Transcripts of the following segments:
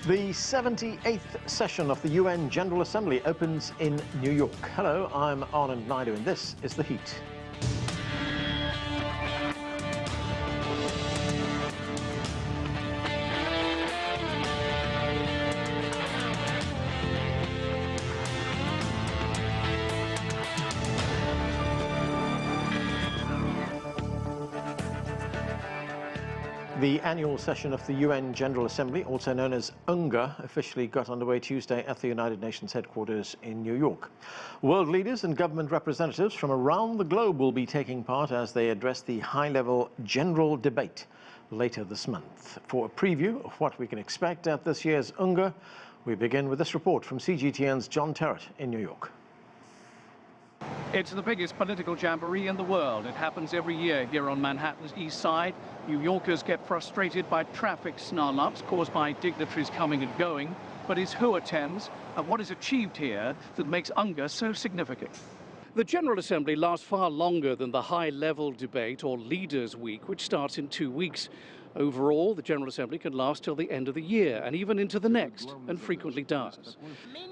The 78th session of the UN General Assembly opens in New York. Hello, I'm Anand Naidu, and this is The Heat. The annual session of the UN General Assembly, also known as UNGA, officially got underway Tuesday at the United Nations headquarters in New York. World leaders and government representatives from around the globe will be taking part as they address the high-level general debate later this month. For a preview of what we can expect at this year's UNGA, we begin with this report from CGTN's John Terrett in New York. It's the biggest political jamboree in the world. It happens every year here on Manhattan's east side. New Yorkers get frustrated by traffic snarl-ups caused by dignitaries coming and going. But it's who attends and what is achieved here that makes UNGA so significant. The General Assembly lasts far longer than the high-level debate or Leaders' Week, which starts in 2 weeks. Overall, the General Assembly can last till the end of the year and even into the next, and frequently does.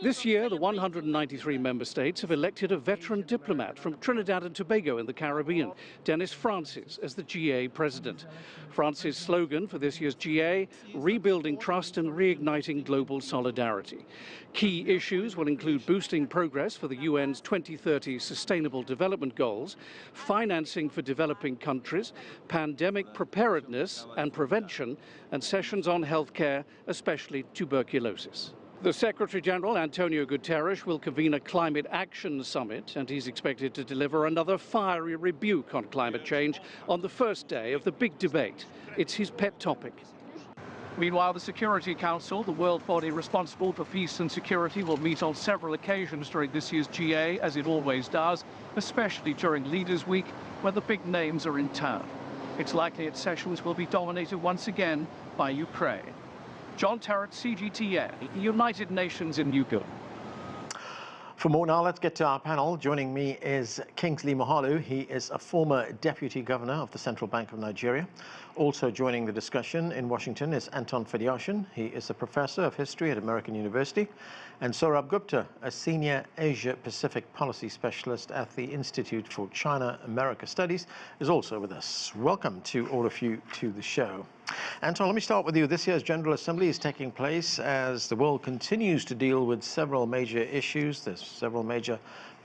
This year, the 193 member states have elected a veteran diplomat from Trinidad and Tobago in the Caribbean, Dennis Francis, as the GA president. Francis' slogan for this year's GA, rebuilding trust and reigniting global solidarity. Key issues will include boosting progress for the UN's 2030 Sustainable Development Goals, financing for developing countries, pandemic preparedness and prevention, and sessions on healthcare, especially tuberculosis. The Secretary-General, Antonio Guterres, will convene a climate action summit, and he's expected to deliver another fiery rebuke on climate change on the first day of the big debate. It's his pet topic. Meanwhile, the Security Council, the world body responsible for peace and security, will meet on several occasions during this year's GA, as it always does, especially during Leaders' Week, when the big names are in town. It's likely its sessions will be dominated once again by Ukraine. John Terrett, CGTN, United Nations in New York. For more now, let's get to our panel. Joining me is Kingsley Moghalu. He is a former Deputy Governor of the Central Bank of Nigeria. Also joining the discussion in Washington is Anton Fedyashin. He is a Professor of History at American University. And Sourabh Gupta, a Senior Asia-Pacific Policy Specialist at the Institute for China-America Studies, is also with us. Welcome to all of you to the show. Anton, let me start with you. This year's General Assembly is taking place as the world continues to deal with several major issues. There's several major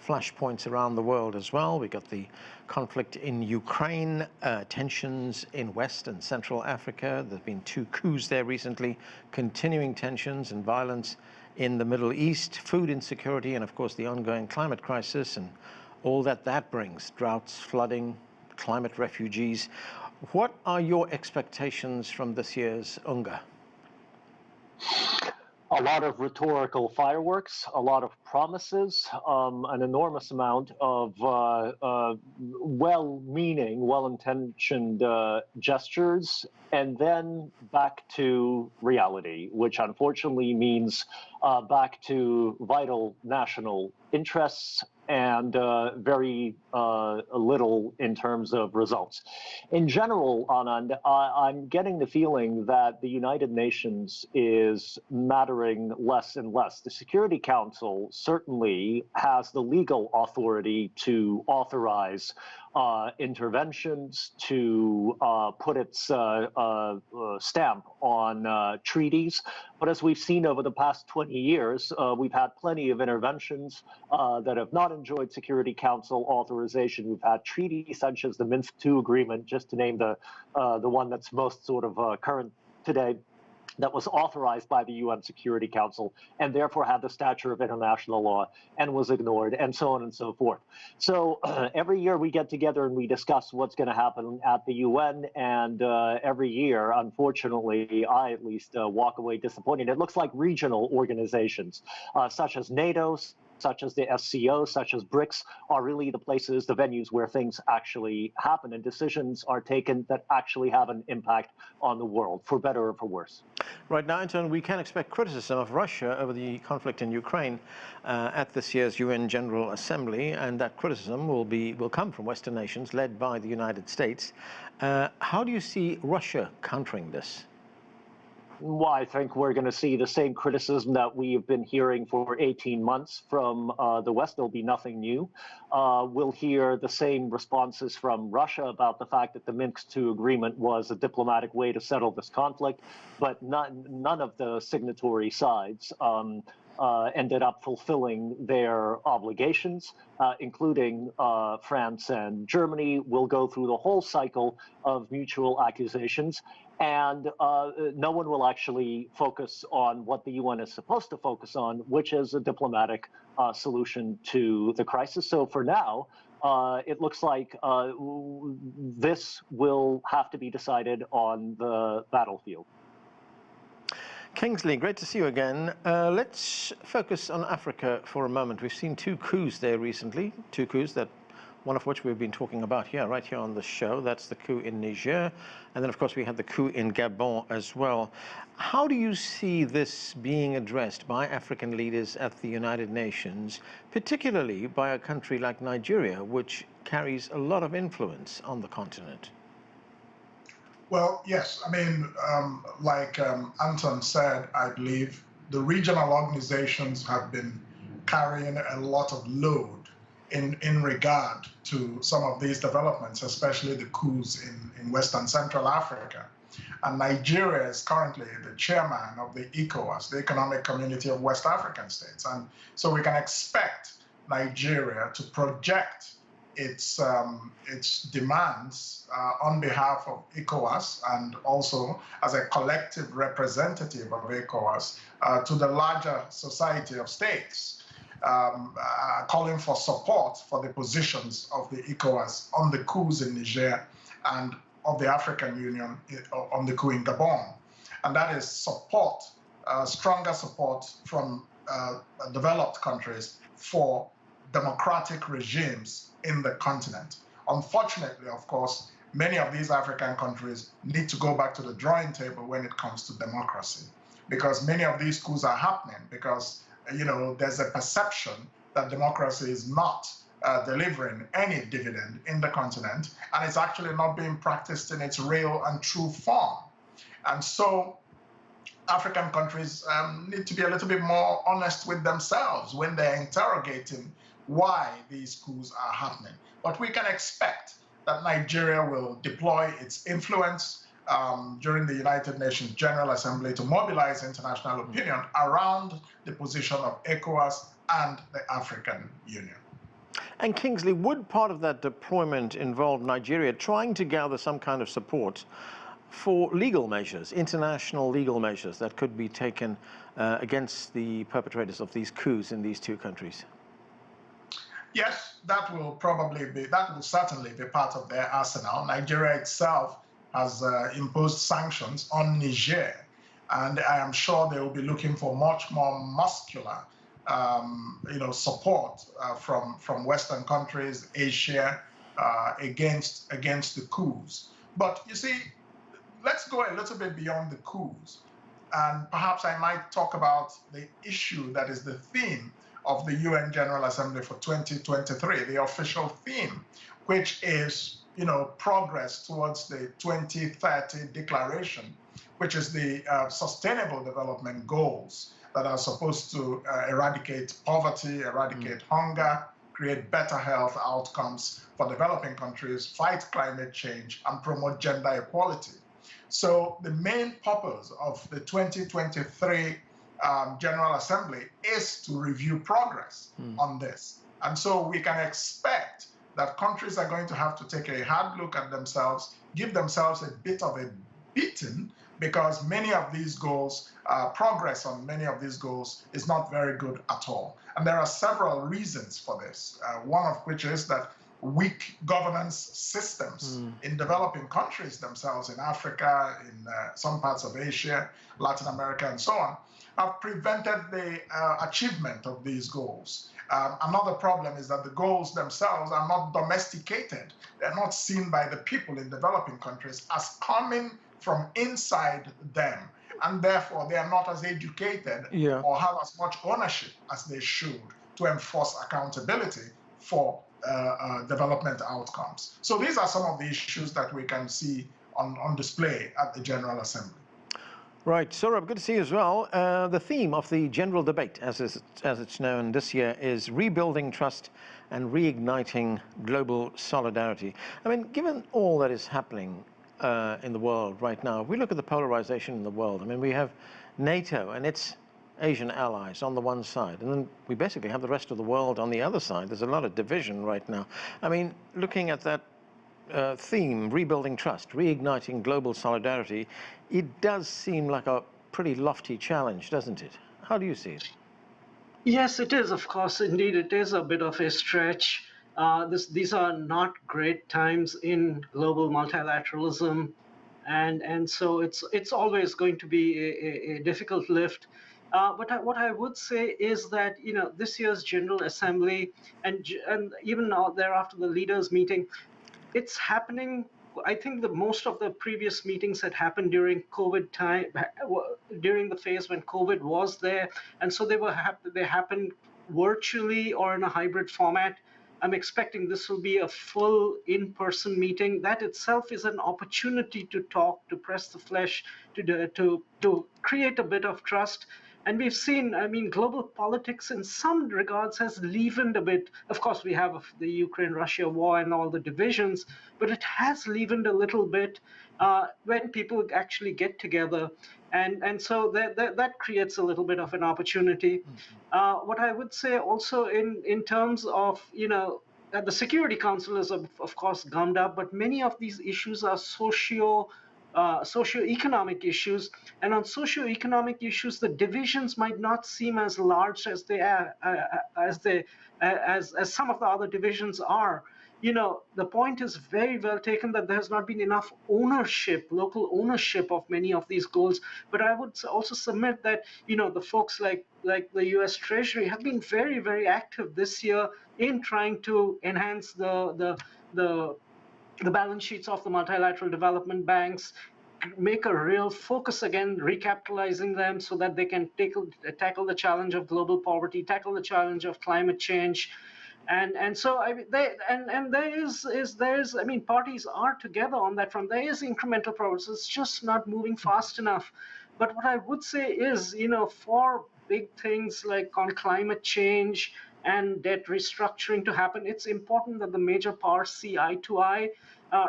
flashpoints around the world as well. We've got the conflict in Ukraine, tensions in West and Central Africa. There's been 2 coups there recently, continuing tensions and violence in the Middle East, food insecurity, and of course the ongoing climate crisis and all that brings, droughts, flooding, climate refugees. What are your expectations from this year's UNGA? A lot of rhetorical fireworks, a lot of promises, an enormous amount of well-meaning, well-intentioned gestures, and then back to reality, which unfortunately means back to vital national interests and very little in terms of results. In general, Anand, I'm getting the feeling that the United Nations is mattering less and less. The Security Council certainly has the legal authority to authorize interventions, to put its stamp on treaties. But as we've seen over the past 20 years, we've had plenty of interventions that have not enjoyed Security Council authorization. We've had treaties such as the Minsk II agreement, just to name the one that's most sort of current today, that was authorized by the UN Security Council and therefore had the stature of international law and was ignored, and so on and so forth. So every year we get together and we discuss what's going to happen at the UN, and every year, unfortunately, I at least walk away disappointed. It looks like regional organizations such as NATO, such as the SCO, such as BRICS, are really the places, the venues where things actually happen and decisions are taken that actually have an impact on the world, for better or for worse. Right now, Anton, we can expect criticism of Russia over the conflict in Ukraine at this year's UN General Assembly, and that criticism will come from Western nations led by the United States. How do you see Russia countering this? Well, I think we're going to see the same criticism that we've been hearing for 18 months from the West. There'll be nothing new. We'll hear the same responses from Russia about the fact that the Minsk II agreement was a diplomatic way to settle this conflict, but none of the signatory sides ended up fulfilling their obligations, including France and Germany. Will go through the whole cycle of mutual accusations. And no one will actually focus on what the UN is supposed to focus on, which is a diplomatic solution to the crisis. So for now, it looks like this will have to be decided on the battlefield. Kingsley, great to see you again. Let's focus on Africa for a moment. We've seen two coups there recently, two coups that one of which we've been talking about here, right here on the show. That's the coup in Niger. And then, of course, we had the coup in Gabon as well. How do you see this being addressed by African leaders at the United Nations, particularly by a country like Nigeria, which carries a lot of influence on the continent? Well, yes. I mean, like Anton said, I believe the regional organizations have been carrying a lot of load in regard to some of these developments, especially the coups in West and Central Africa. And Nigeria is currently the chairman of the ECOWAS, the Economic Community of West African States. And so we can expect Nigeria to project its demands on behalf of ECOWAS and also as a collective representative of ECOWAS to the larger society of states. Calling for support for the positions of the ECOWAS on the coups in Niger and of the African Union on the coup in Gabon. And that is support, stronger support from developed countries for democratic regimes in the continent. Unfortunately, of course, many of these African countries need to go back to the drawing table when it comes to democracy, because many of these coups are happening because there's a perception that democracy is not delivering any dividend in the continent, and it's actually not being practiced in its real and true form. And so African countries need to be a little bit more honest with themselves when they're interrogating why these coups are happening. But we can expect that Nigeria will deploy its influence during the United Nations General Assembly to mobilize international opinion around the position of ECOWAS and the African Union. And Kingsley, would part of that deployment involve Nigeria trying to gather some kind of support for legal measures, international legal measures that could be taken against the perpetrators of these coups in these two countries? Yes, that will certainly be part of their arsenal. Nigeria itself has imposed sanctions on Niger, and I am sure they will be looking for much more muscular, support from Western countries, Asia, against the coups. But you see, let's go a little bit beyond the coups, and perhaps I might talk about the issue that is the theme of the UN General Assembly for 2023, the official theme, which is progress towards the 2030 declaration, which is the Sustainable Development Goals that are supposed to eradicate poverty, eradicate hunger, create better health outcomes for developing countries, fight climate change, and promote gender equality. So the main purpose of the 2023 General Assembly is to review progress on this. And so we can expect that countries are going to have to take a hard look at themselves, give themselves a bit of a beating, because many of these goals, progress on many of these goals is not very good at all. And there are several reasons for this, one of which is that weak governance systems in developing countries themselves, in Africa, in some parts of Asia, Latin America, and so on, have prevented the achievement of these goals. Another problem is that the goals themselves are not domesticated. They're not seen by the people in developing countries as coming from inside them. And therefore, they are not as educated or have as much ownership as they should to enforce accountability for development outcomes. So these are some of the issues that we can see on display at the General Assembly. Right, Sourabh, good to see you as well. The theme of the general debate, as it's known this year, is rebuilding trust and reigniting global solidarity. I mean, given all that is happening in the world right now, if we look at the polarization in the world, I mean, we have NATO and its Asian allies on the one side, and then we basically have the rest of the world on the other side. There's a lot of division right now. I mean, looking at that theme, rebuilding trust, reigniting global solidarity, it does seem like a pretty lofty challenge, doesn't it? How do you see it? Yes, it is, of course. Indeed, it is a bit of a stretch. These are not great times in global multilateralism, and so it's always going to be a difficult lift. What I would say is that this year's General Assembly and even thereafter the leaders' meeting, it's happening. I think that most of the previous meetings had happened during COVID time, during the phase when COVID was there, and so they happened virtually or in a hybrid format. I'm expecting this will be a full in-person meeting. That itself is an opportunity to talk, to press the flesh, to create a bit of trust. And we've seen, I mean, global politics in some regards has leavened a bit. Of course, we have the Ukraine-Russia war and all the divisions, but it has leavened a little bit when people actually get together. And so that creates a little bit of an opportunity. What I would say also in terms of, the Security Council is, of course, gummed up, but many of these issues are socioeconomic issues, and on socioeconomic issues, the divisions might not seem as large as they are, as some of the other divisions are. The point is very well taken that there has not been enough ownership, local ownership of many of these goals. But I would also submit that the folks like the U.S. Treasury have been very, very active this year in trying to enhance the balance sheets of the multilateral development banks, make a real focus again, recapitalizing them so that they can tackle the challenge of global poverty, tackle the challenge of climate change. And so I mean, parties are together on that front. There is incremental progress. It's just not moving fast enough. But what I would say is, for big things like on climate change and debt restructuring to happen, it's important that the major powers see eye to eye.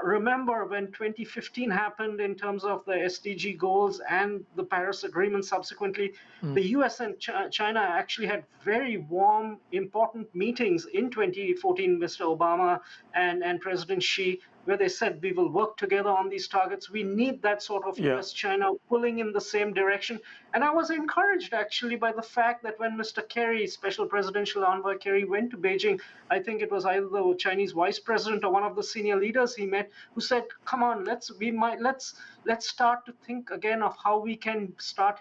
Remember when 2015 happened in terms of the SDG goals and the Paris Agreement subsequently, the US and China actually had very warm, important meetings in 2014, Mr. Obama and President Xi, where they said we will work together on these targets. We need that sort of US-China pulling in the same direction. And I was encouraged actually by the fact that when Mr. Kerry, Special Presidential Envoy Kerry, went to Beijing, I think it was either the Chinese vice president or one of the senior leaders he met who said, come on, let's start to think again of how we can start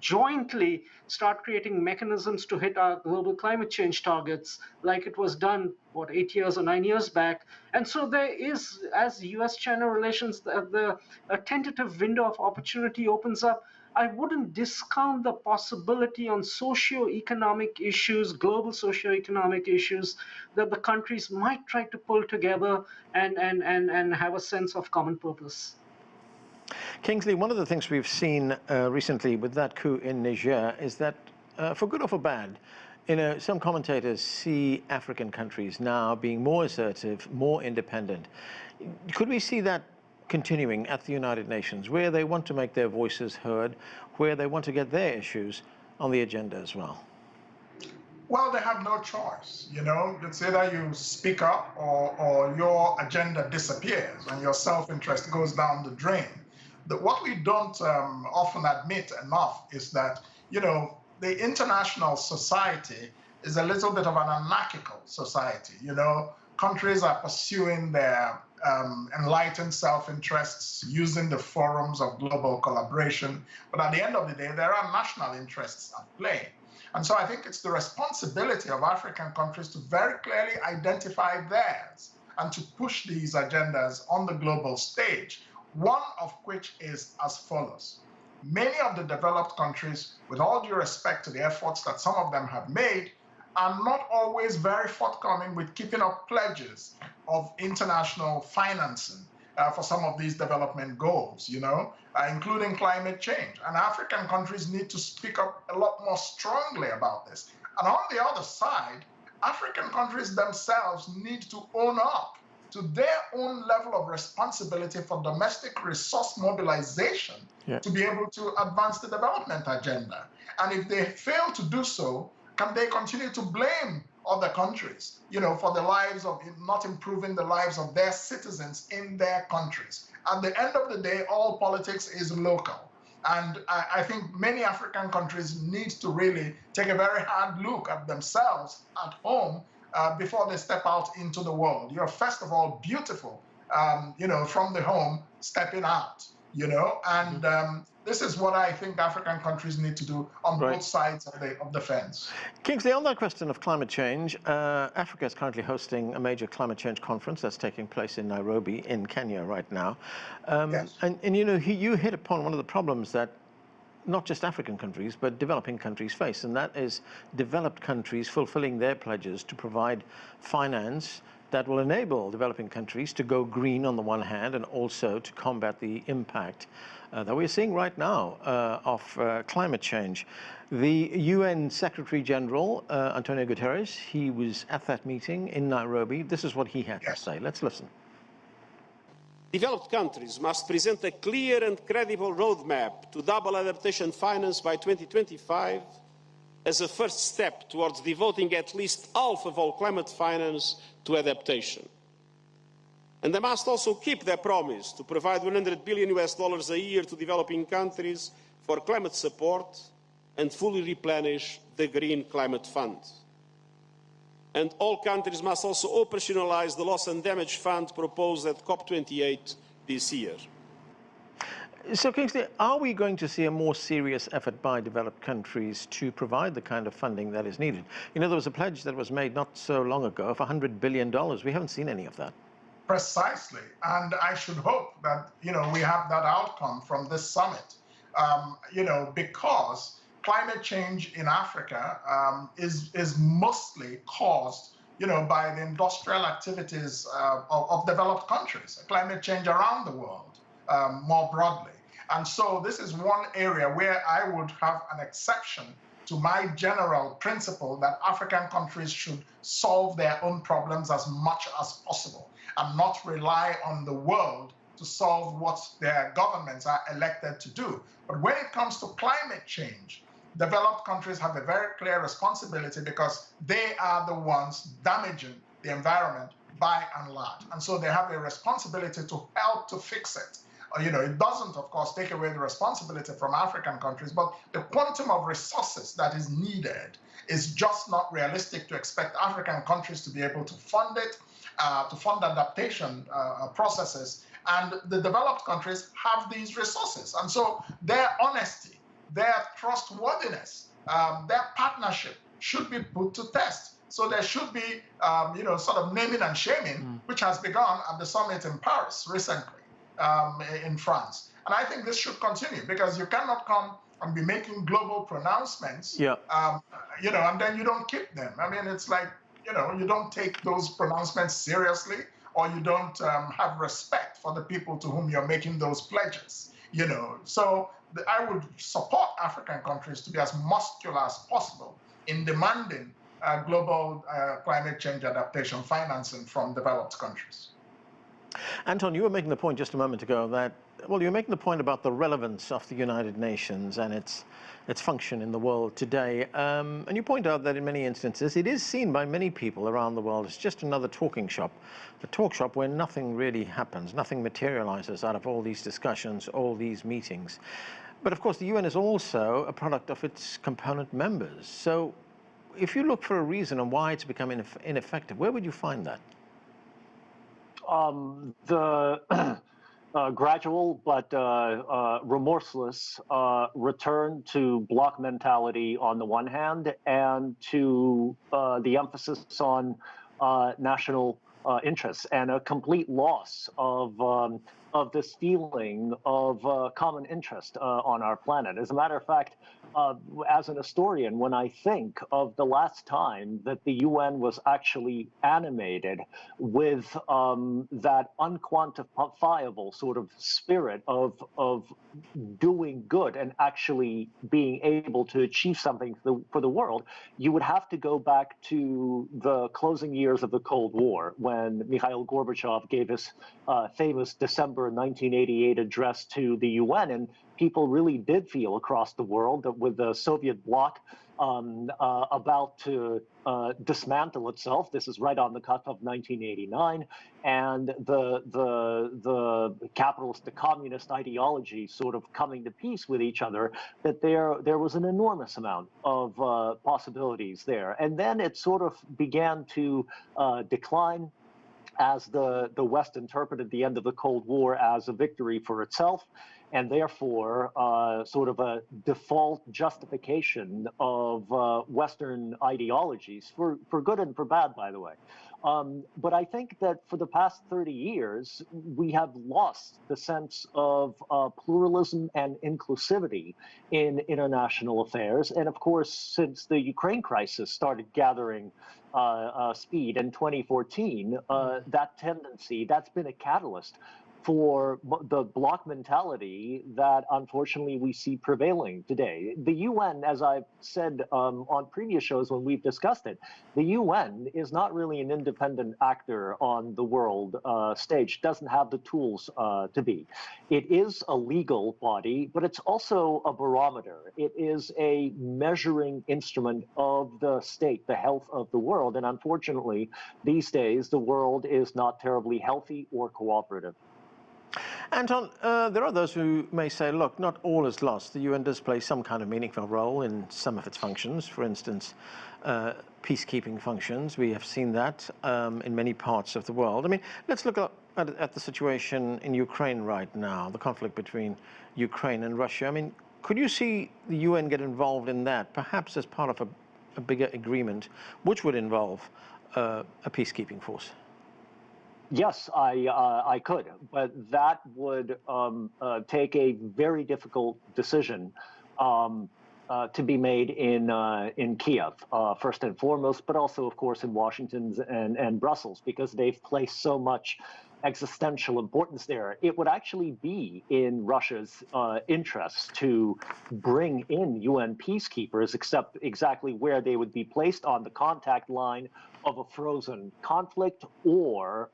jointly start creating mechanisms to hit our global climate change targets, like it was done, 8 years or 9 years back. And so there is, as US-China relations, a tentative window of opportunity opens up. I wouldn't discount the possibility on socio-economic issues, global socio-economic issues, that the countries might try to pull together and have a sense of common purpose. Kingsley, one of the things we've seen recently with that coup in Niger is that, for good or for bad, some commentators see African countries now being more assertive, more independent. Could we see that continuing at the United Nations, where they want to make their voices heard, where they want to get their issues on the agenda as well? Well, they have no choice. It's either you speak up or your agenda disappears and your self-interest goes down the drain. What we don't often admit enough is that, the international society is a little bit of an anarchical society. Countries are pursuing their enlightened self-interests using the forums of global collaboration. But at the end of the day, there are national interests at play. And so I think it's the responsibility of African countries to very clearly identify theirs and to push these agendas on the global stage, one of which is as follows. Many of the developed countries, with all due respect to the efforts that some of them have made, are not always very forthcoming with keeping up pledges of international financing. for some of these development goals, including climate change. And African countries need to speak up a lot more strongly about this. And on the other side, African countries themselves need to own up to their own level of responsibility for domestic resource mobilization to be able to advance the development agenda. And if they fail to do so, can they continue to blame other countries, for the lives of not improving the lives of their citizens in their countries? At the end of the day, all politics is local. And I think many African countries need to really take a very hard look at themselves at home before they step out into the world. You're first of all beautiful, from the home, stepping out, and this is what I think African countries need to do on both sides of the fence. Kingsley, on that question of climate change, Africa is currently hosting a major climate change conference that's taking place in Nairobi in Kenya right now. Yes. And you hit upon one of the problems that not just African countries, but developing countries face, and that is developed countries fulfilling their pledges to provide finance that will enable developing countries to go green on the one hand, and also to combat the impact that we're seeing right now of climate change. The UN Secretary General, Antonio Guterres, he was at that meeting in Nairobi. This is what he had to say. Let's listen. Developed countries must present a clear and credible roadmap to double adaptation finance by 2025 as a first step towards devoting at least half of all climate finance to adaptation. And they must also keep their promise to provide $100 billion a year to developing countries for climate support and fully replenish the Green Climate Fund. And all countries must also operationalize the Loss and Damage Fund proposed at COP28 this year. So, Kingsley, are we going to see a more serious effort by developed countries to provide the kind of funding that is needed? There was a pledge that was made not so long ago of $100 billion. We haven't seen any of that. Precisely. And I should hope that, we have that outcome from this summit, because climate change in Africa is mostly caused, by the industrial activities of developed countries, climate change around the world more broadly. And so this is one area where I would have an exception to my general principle that African countries should solve their own problems as much as possible and not rely on the world to solve what their governments are elected to do. But when it comes to climate change, developed countries have a very clear responsibility because they are the ones damaging the environment by and large. And so they have a responsibility to help to fix it. It doesn't, of course, take away the responsibility from African countries, but the quantum of resources that is needed is just not realistic to expect African countries to be able to fund it, to fund adaptation processes. And the developed countries have these resources. And so their honesty, their trustworthiness, their partnership should be put to test. So there should be, sort of naming and shaming, which has begun at the summit in Paris recently, in France. And I think this should continue because you cannot come and be making global pronouncements, and then you don't keep them. I mean, it's like, you don't take those pronouncements seriously, or you don't have respect for the people to whom you're making those pledges, So I would support African countries to be as muscular as possible in demanding global climate change adaptation financing from developed countries. Anton, you were making the point just a moment ago that, well, you're making the point about the relevance of the United Nations and its function in the world today. And you point out that in many instances, it is seen by many people around the world as just another talking shop, a talk shop where nothing really happens, nothing materializes out of all these discussions, all these meetings. But of course, the UN is also a product of its component members. So if you look for a reason on why it's become ineffective, where would you find that? The gradual but remorseless return to bloc mentality on the one hand, and to the emphasis on national interests, and a complete loss of this feeling of common interest on our planet. As a matter of fact, as an historian, when I think of the last time that the UN was actually animated with that unquantifiable sort of spirit of doing good and actually being able to achieve something for the world, you would have to go back to the closing years of the Cold War, when Mikhail Gorbachev gave his famous December 1988 address to the UN, and people really did feel across the world that with the Soviet bloc about to dismantle itself. This is right on the cusp of 1989, and the capitalist, the communist ideology sort of coming to peace with each other, that there was an enormous amount of possibilities there. And then it sort of began to decline as the West interpreted the end of the Cold War as a victory for itself, and therefore sort of a default justification of Western ideologies, for good and for bad, by the way. But I think that for the past 30 years, we have lost the sense of pluralism and inclusivity in international affairs. And of course, since the Ukraine crisis started gathering speed in 2014, that tendency, that's been a catalyst for the bloc mentality that unfortunately we see prevailing today. The UN, as I've said on previous shows when we've discussed it, the UN is not really an independent actor on the world stage, doesn't have the tools to be. It is a legal body, but it's also a barometer. It is a measuring instrument of the state, the health of the world. And unfortunately, these days, the world is not terribly healthy or cooperative. Anton, there are those who may say, look, not all is lost. The UN does play some kind of meaningful role in some of its functions. For instance, peacekeeping functions. We have seen that in many parts of the world. I mean, let's look at the situation in Ukraine right now, the conflict between Ukraine and Russia. I mean, could you see the UN get involved in that, perhaps as part of a bigger agreement, which would involve a peacekeeping force? Yes, I could, but that would take a very difficult decision to be made in Kiev, first and foremost, but also, of course, in Washington and Brussels, because they've placed so much existential importance there. It would actually be in Russia's interests to bring in UN peacekeepers, except exactly where they would be placed on the contact line of a frozen conflict, or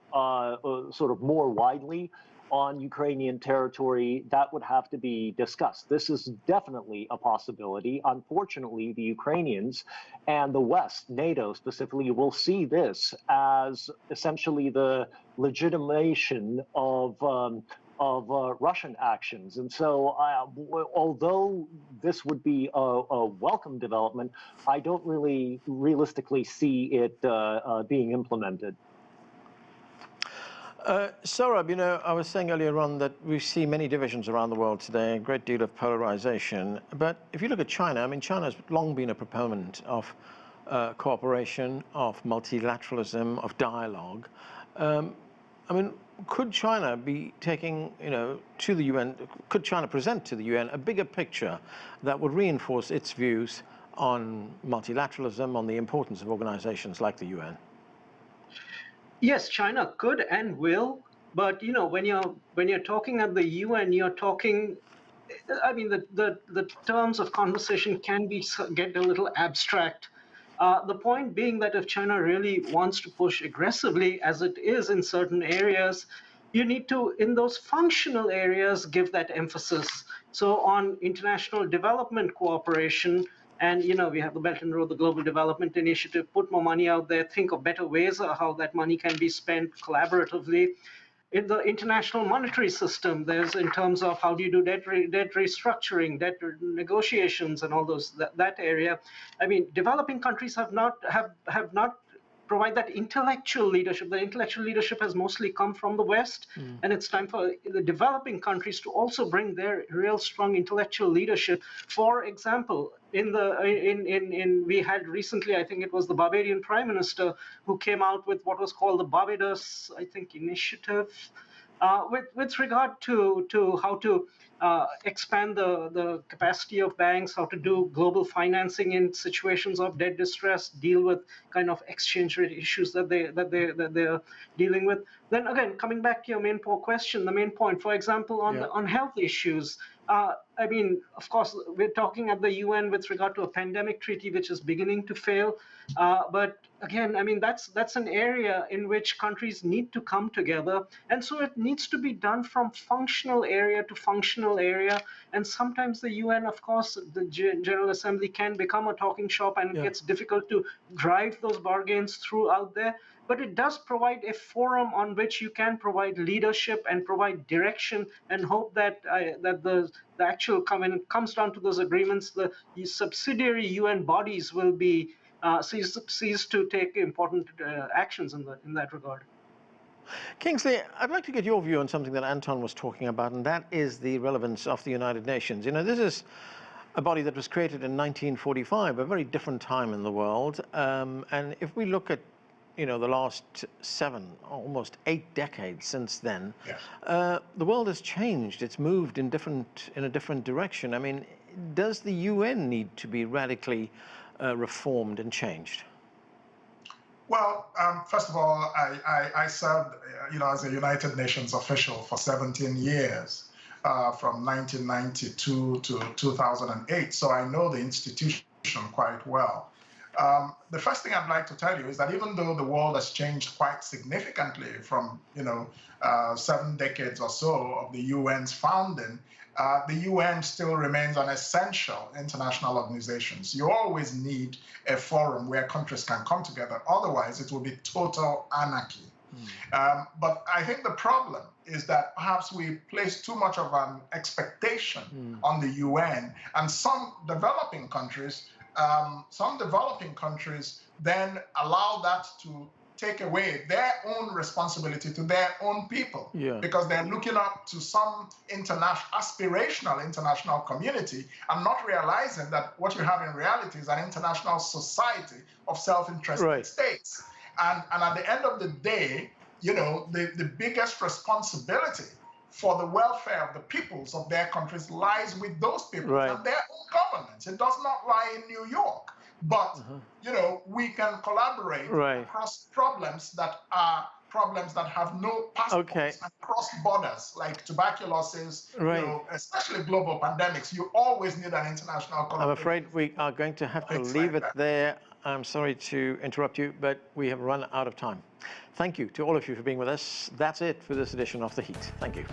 sort of more widely on Ukrainian territory. That would have to be discussed. This is definitely a possibility. Unfortunately, the Ukrainians and the West, NATO specifically, will see this as essentially the legitimation of Russian actions. And so although this would be a welcome development, I don't really realistically see it being implemented. Sourabh, you know, I was saying earlier on that we see many divisions around the world today, a great deal of polarization. But if you look at China, I mean, China has long been a proponent of cooperation, of multilateralism, of dialogue. I mean, could China be taking, you know, to the UN, could China present to the UN a bigger picture that would reinforce its views on multilateralism, on the importance of organizations like the UN? Yes, China could and will, but you know, when you're talking at the UN, you're talking. I mean, the terms of conversation can get a little abstract. The point being that if China really wants to push aggressively, as it is in certain areas, you need to, in those functional areas, give that emphasis. So on international development cooperation, and you know, we have the Belt and Road, the Global Development Initiative, put more money out there, think of better ways of how that money can be spent collaboratively. In the international monetary system, there's in terms of how do you do debt restructuring, debt negotiations, and all those that area. I mean, developing countries have not provide that intellectual leadership. The intellectual leadership has mostly come from the West, and it's time for the developing countries to also bring their real strong intellectual leadership. For example, we had recently, I think it was the Barbadian Prime Minister who came out with what was called the Barbados, I think, initiative. With regard to how to expand the capacity of banks, how to do global financing in situations of debt distress, deal with kind of exchange rate issues that they're dealing with. Then again, coming back to your main question, the main point, for example, on health issues. I mean, of course, we're talking at the UN with regard to a pandemic treaty which is beginning to fail. But again, I mean, that's an area in which countries need to come together. And so it needs to be done from functional area to functional area. And sometimes the UN, of course, the General Assembly can become a talking shop, and it gets difficult to drive those bargains through out there. But it does provide a forum on which you can provide leadership and provide direction, and hope that the actual, when it comes down to those agreements, the subsidiary UN bodies will be cease to take important actions in that regard. Kingsley, I'd like to get your view on something that Anton was talking about, and that is the relevance of the United Nations. You know, this is a body that was created in 1945, a very different time in the world. And if we look at, you know, the last 7, almost 8 decades since then, the world has changed. It's moved in a different direction. I mean, does the UN need to be radically reformed and changed? Well, first of all, I served, you know, as a United Nations official for 17 years, from 1992 to 2008. So I know the institution quite well. The first thing I'd like to tell you is that even though the world has changed quite significantly from, you know, 7 decades or so of the UN's founding, the UN still remains an essential international organization. You always need a forum where countries can come together. Otherwise, it will be total anarchy. But I think the problem is that perhaps we place too much of an expectation on the UN, and some developing countries then allow that to take away their own responsibility to their own people, because they're looking up to some aspirational international community, and not realizing that what you have in reality is an international society of self-interested states. And at the end of the day, you know, the biggest responsibility for the welfare of the peoples of their countries lies with those people and their own governments. It does not lie in New York. But, you know, we can collaborate across problems that have no passports and cross borders, like tuberculosis, you know, especially global pandemics. You always need an international collaboration. I'm afraid we are going to have to leave it there. I'm sorry to interrupt you, but we have run out of time. Thank you to all of you for being with us. That's it for this edition of The Heat. Thank you.